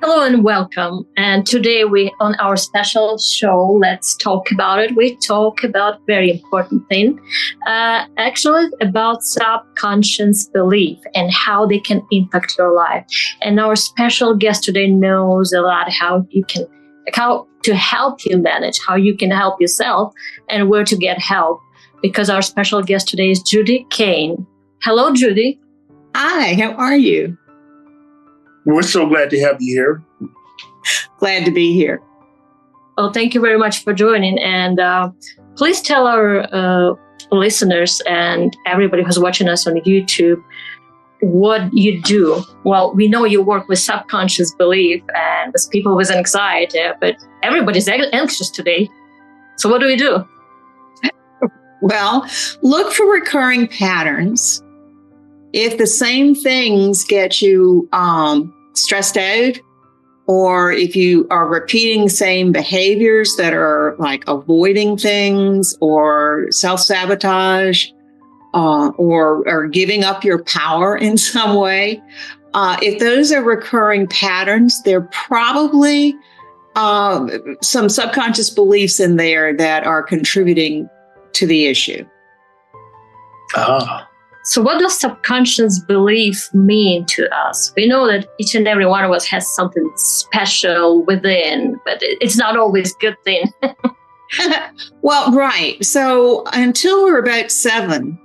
Hello and welcome. And today on our special show, let's talk about it. We talk about very important thing, actually about subconscious belief and how they can impact your life. And our special guest today knows a lot how to help you manage, how you can help yourself and where to get help. Because our special guest today is Judy Kane. Hello, Judy. Hi, how are you? We're so glad to have you here. Glad to be here. Well, thank you very much for joining. And please tell our listeners and everybody who's watching us on YouTube what you do. Well, we know you work with subconscious belief and with people with anxiety, but everybody's anxious today. So what do we do? Well, look for recurring patterns. If the same things get you stressed out, or if you are repeating the same behaviors that are like avoiding things or self-sabotage, or giving up your power in some way, if those are recurring patterns, there are probably some subconscious beliefs in there that are contributing to the issue. So what does subconscious belief mean to us? We know that each and every one of us has something special within, but it's not always a good thing. Well, right. So until we're about 7,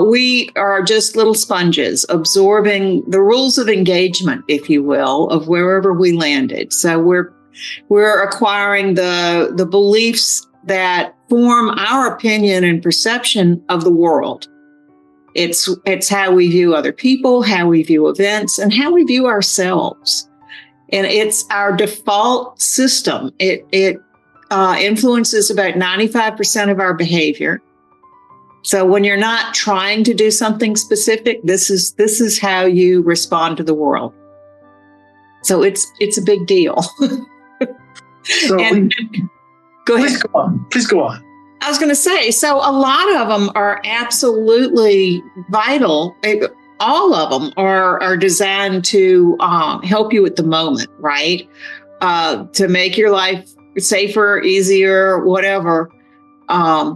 we are just little sponges absorbing the rules of engagement, if you will, of wherever we landed. So we're acquiring the beliefs that form our opinion and perception of the world. It's how we view other people, how we view events, and how we view ourselves. And it's our default system. It influences about 95% of our behavior. So when you're not trying to do something specific, this is how you respond to the world. So it's a big deal. So go ahead. Please go on. I was going to say, so a lot of them are absolutely vital. All of them are designed to help you at the moment, right? To make your life safer, easier, whatever.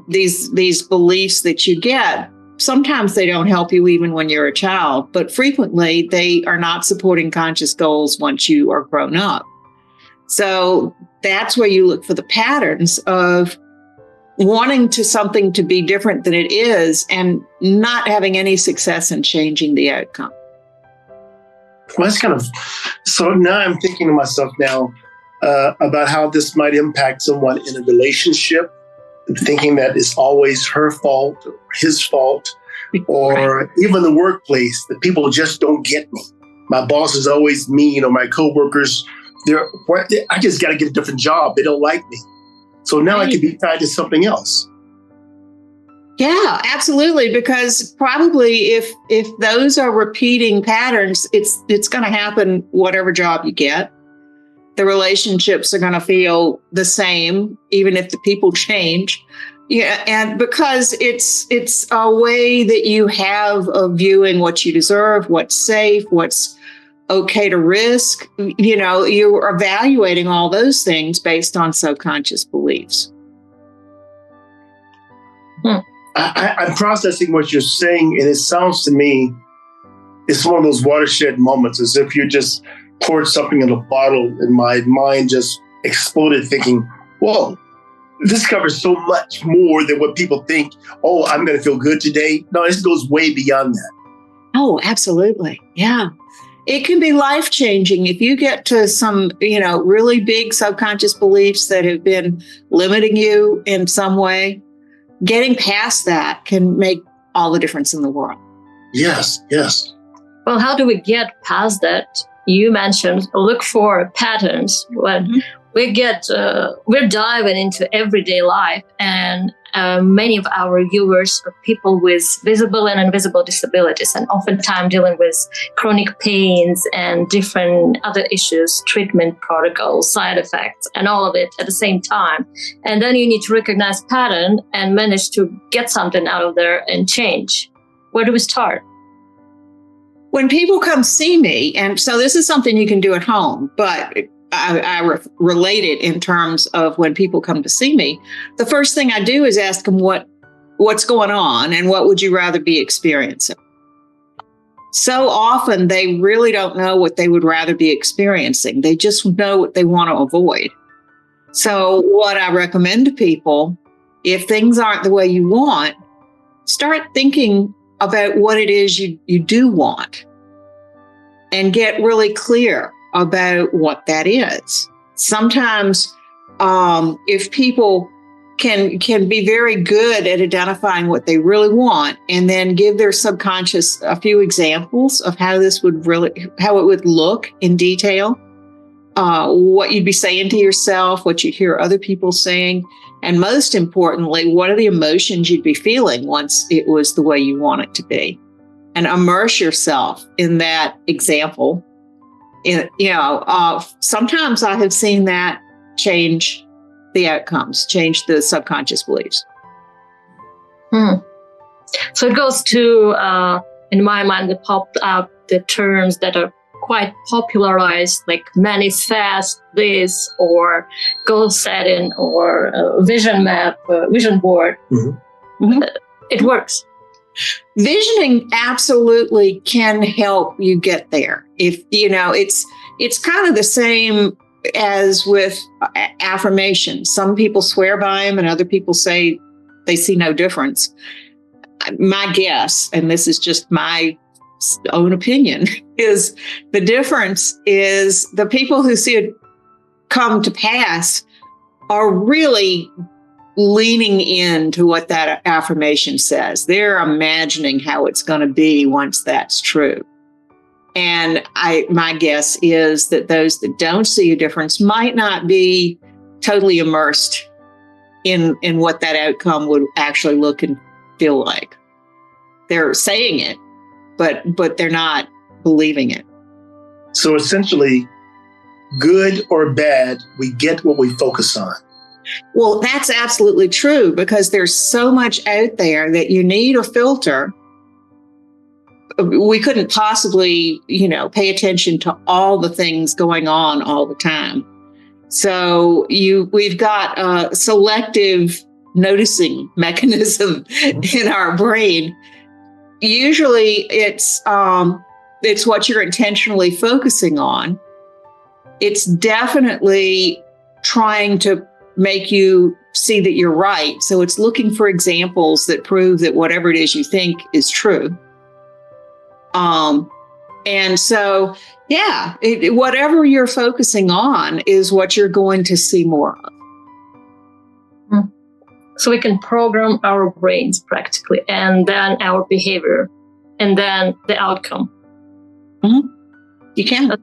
These beliefs that you get, sometimes they don't help you even when you're a child, but frequently they are not supporting conscious goals once you are grown up. So that's where you look for the patterns of wanting something to be different than it is and not having any success in changing the outcome. Well, that's so now I'm thinking to myself now about how this might impact someone in a relationship, thinking that it's always her fault or his fault, or even the workplace, that people just don't get me. My boss is always mean, or my coworkers, I just got to get a different job. They don't like me. So now I could be tied to something else. Yeah, absolutely. Because probably if those are repeating patterns, it's going to happen whatever job you get. The relationships are going to feel the same, even if the people change. Yeah, and because it's a way that you have of viewing what you deserve, what's safe, what's okay to risk. You know, you're evaluating all those things based on subconscious beliefs. I'm processing what you're saying, and it sounds to me, it's one of those watershed moments, as if you just poured something in a bottle, and my mind just exploded thinking, whoa, this covers so much more than what people think. Oh, I'm going to feel good today. No, this goes way beyond that. Oh, absolutely. Yeah. It can be life-changing if you get to some, really big subconscious beliefs that have been limiting you in some way. Getting past that can make all the difference in the world. Yes, yes. Well, how do we get past that? You mentioned look for patterns. When we're diving into everyday life, and many of our viewers are people with visible and invisible disabilities, and oftentimes dealing with chronic pains and different other issues, treatment protocols, side effects, and all of it at the same time. And then you need to recognize pattern and manage to get something out of there and change. Where do we start? When people come see me, and so this is something you can do at home, but I relate it in terms of when people come to see me, the first thing I do is ask them what's going on and what would you rather be experiencing? So often they really don't know what they would rather be experiencing. They just know what they want to avoid. So what I recommend to people, if things aren't the way you want, start thinking about what it is you do want and get really clear about what that is. Sometimes if people can be very good at identifying what they really want and then give their subconscious a few examples of how it would look in detail, what you'd be saying to yourself, what you hear other people saying, and most importantly, what are the emotions you'd be feeling once it was the way you want it to be, and immerse yourself in that example. Sometimes I have seen that change the outcomes, change the subconscious beliefs. So it goes to, in my mind, it popped up the terms that are quite popularized, like manifest this, or goal setting, or vision map, vision board. It works. Visioning absolutely can help you get there. If it's kind of the same as with affirmations. Some people swear by them and other people say they see no difference. My guess, and this is just my own opinion, is the difference is the people who see it come to pass are really leaning into what that affirmation says. They're imagining how it's going to be once that's true. And my guess is that those that don't see a difference might not be totally immersed in what that outcome would actually look and feel like. They're saying it, but they're not believing it. So essentially, good or bad, we get what we focus on. Well, that's absolutely true, because there's so much out there that you need a filter. We couldn't possibly, pay attention to all the things going on all the time. So we've got a selective noticing mechanism in our brain. Usually it's what you're intentionally focusing on. It's definitely trying to make you see that you're right. So it's looking for examples that prove that whatever it is you think is true. And so, whatever you're focusing on is what you're going to see more of. So we can program our brains practically, and then our behavior, and then the outcome. You can.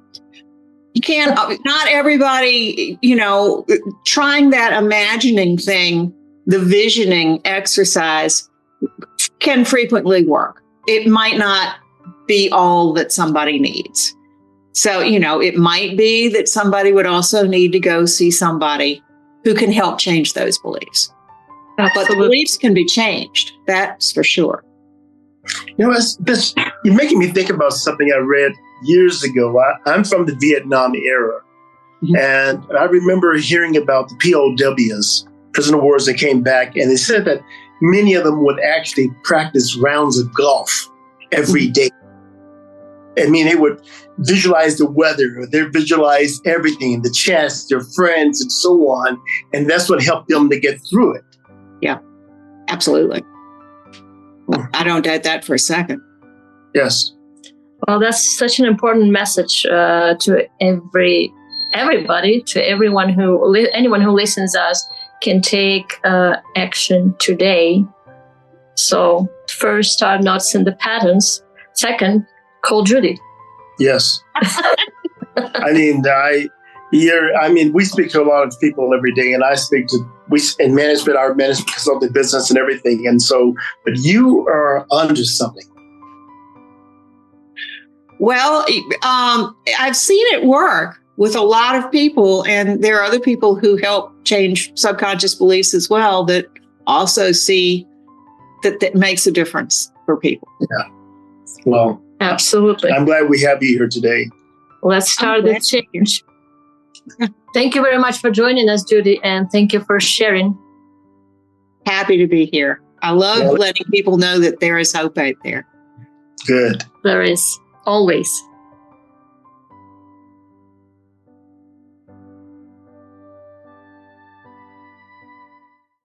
You can't, not everybody, trying that imagining thing, the visioning exercise can frequently work. It might not be all that somebody needs. So, it might be that somebody would also need to go see somebody who can help change those beliefs. Absolutely. But the beliefs can be changed. That's for sure. You're making me think about something I read years ago. I'm from the Vietnam era. And I remember hearing about the POWs, prisoner of wars that came back. And they said that many of them would actually practice rounds of golf every day. I mean, they would visualize the weather, they visualize everything, the chance, their friends, and so on. And that's what helped them to get through it. Yeah, absolutely. I don't doubt that for a second. Yes. Well, that's such an important message to everybody, to anyone who listens to us can take action today. So first, start noticing the patterns. Second, call Judy. Yes. We speak to a lot of people every day, and I speak to in management, our management consulting business and everything. And so, but you are onto something. Well, I've seen it work with a lot of people, and there are other people who help change subconscious beliefs as well that also see that makes a difference for people. Yeah. Well, Absolutely. I'm glad we have you here today. Let's start the change. Thank you very much for joining us, Judy, and thank you for sharing. Happy to be here. I love letting people know that there is hope out there. Good. There is always.